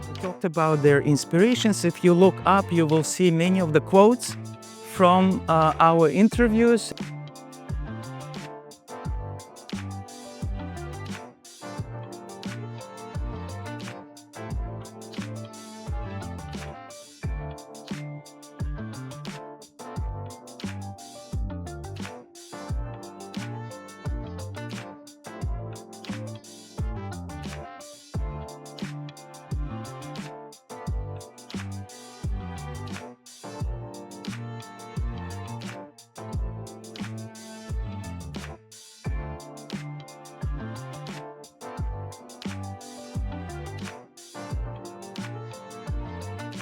We talked about their inspirations. If you look up, you will see many of the quotes from our interviews.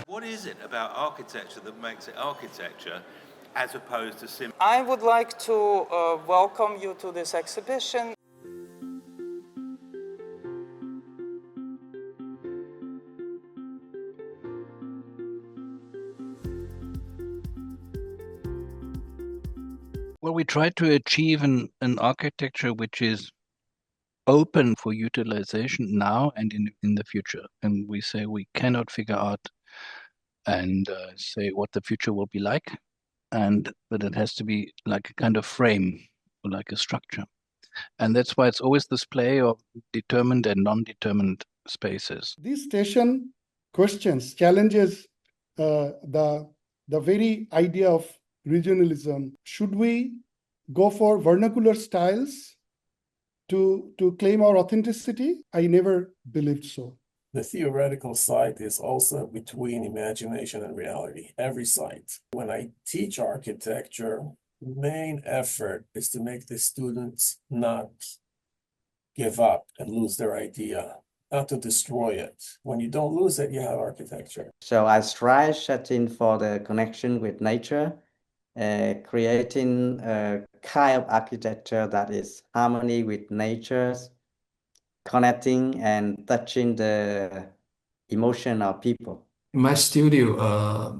What is it about architecture that makes it architecture as opposed to simply... I would like to welcome you to this exhibition. Well, we try to achieve an architecture which is open for utilization now and in the future. And we say we cannot figure out and say what the future will be like, but it has to be like a kind of frame, or like a structure. And that's why it's always this play of determined and non-determined spaces. This station questions, challenges the very idea of regionalism. Should we go for vernacular styles to claim our authenticity? I never believed so. The theoretical side is also between imagination and reality, every site. When I teach architecture, the main effort is to make the students not give up and lose their idea, not to destroy it. When you don't lose it, you have architecture. So I strive searching for the connection with nature, creating a kind of architecture that is harmony with nature, connecting and touching the emotion of people. My studio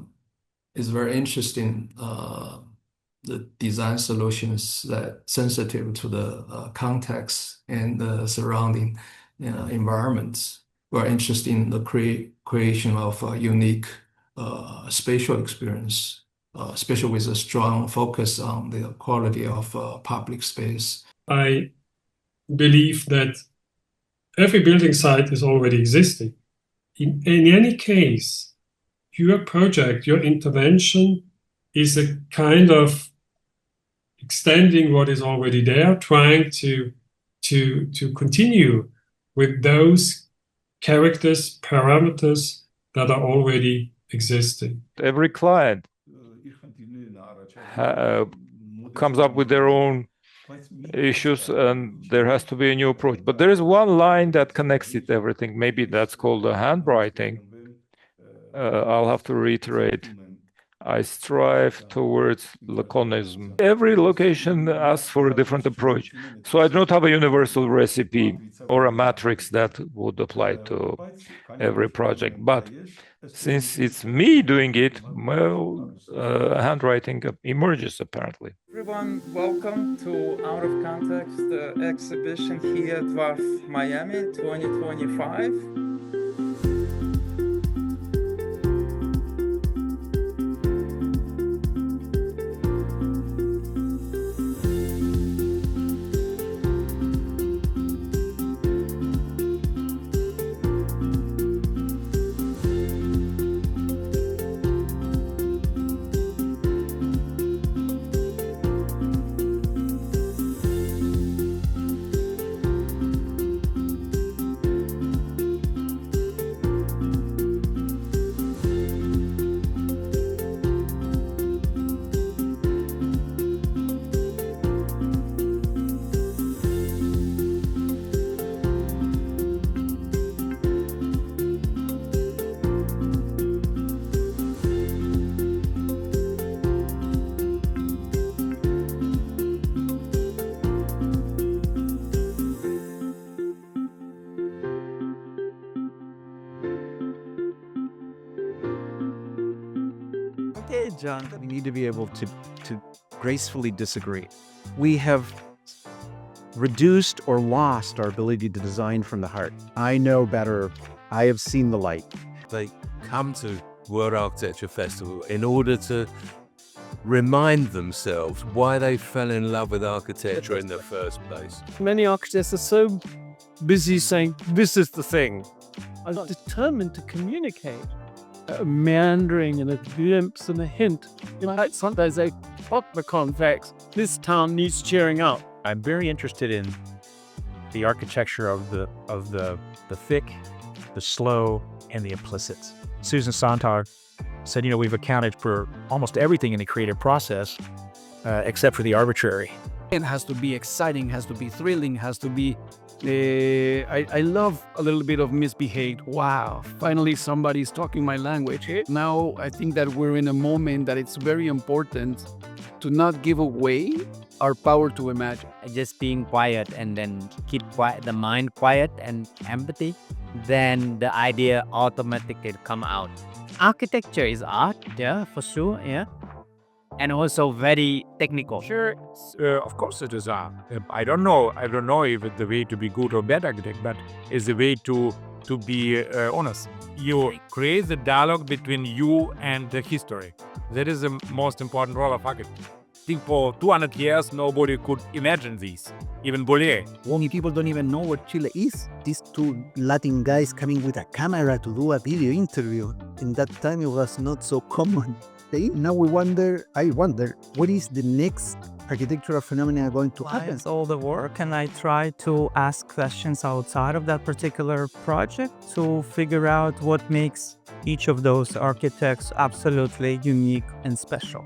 is very interesting. The design solutions that sensitive to the context and the surrounding environments. We're interested in the creation of a unique spatial experience, especially with a strong focus on the quality of public space. I believe that every building site is already existing. In any case, your project, your intervention is a kind of extending what is already there, trying to continue with those characters, parameters that are already existing. Every client comes up with their own issues, and there has to be a new approach. But there is one line that connects it everything. Maybe that's called the handwriting. I'll have to reiterate. I strive towards laconism. Every location asks for a different approach. So I do not have a universal recipe or a matrix that would apply to every project. But since it's me doing it, well, handwriting emerges apparently. Everyone, welcome to Out of Context exhibition here at WAF Miami 2025. Okay, John, we need to be able to gracefully disagree. We have reduced or lost our ability to design from the heart. I know better. I have seen the light. They come to World Architecture Festival in order to remind themselves why they fell in love with architecture in the first place. Many architects are so busy saying, this is the thing. I'm not determined to communicate. A meandering and a glimpse and a hint. Sometimes they fuck the context. This town needs cheering up. I'm very interested in the architecture of the thick, the slow, and the implicit. Susan Sontag said, we've accounted for almost everything in the creative process, except for the arbitrary. It has to be exciting, has to be thrilling, has to be... I love a little bit of misbehaved. Wow, finally somebody's talking my language. Now I think that we're in a moment that it's very important to not give away our power to imagine. Just being quiet and then keep quiet, the mind quiet and empathy, then the idea automatically come out. Architecture is art, yeah, for sure, yeah. And also very technical. Sure, of course it is art. I don't know if it's the way to be good or bad architect, but it's the way to be honest. You create the dialogue between you and the history. That is the most important role of architecture. I think for 200 years, nobody could imagine this, even Boulez. Many people don't even know what Chile is. These two Latin guys coming with a camera to do a video interview. In that time, it was not so common. Now I wonder, what is the next architectural phenomena going to happen? It's all the work, and I try to ask questions outside of that particular project to figure out what makes each of those architects absolutely unique and special.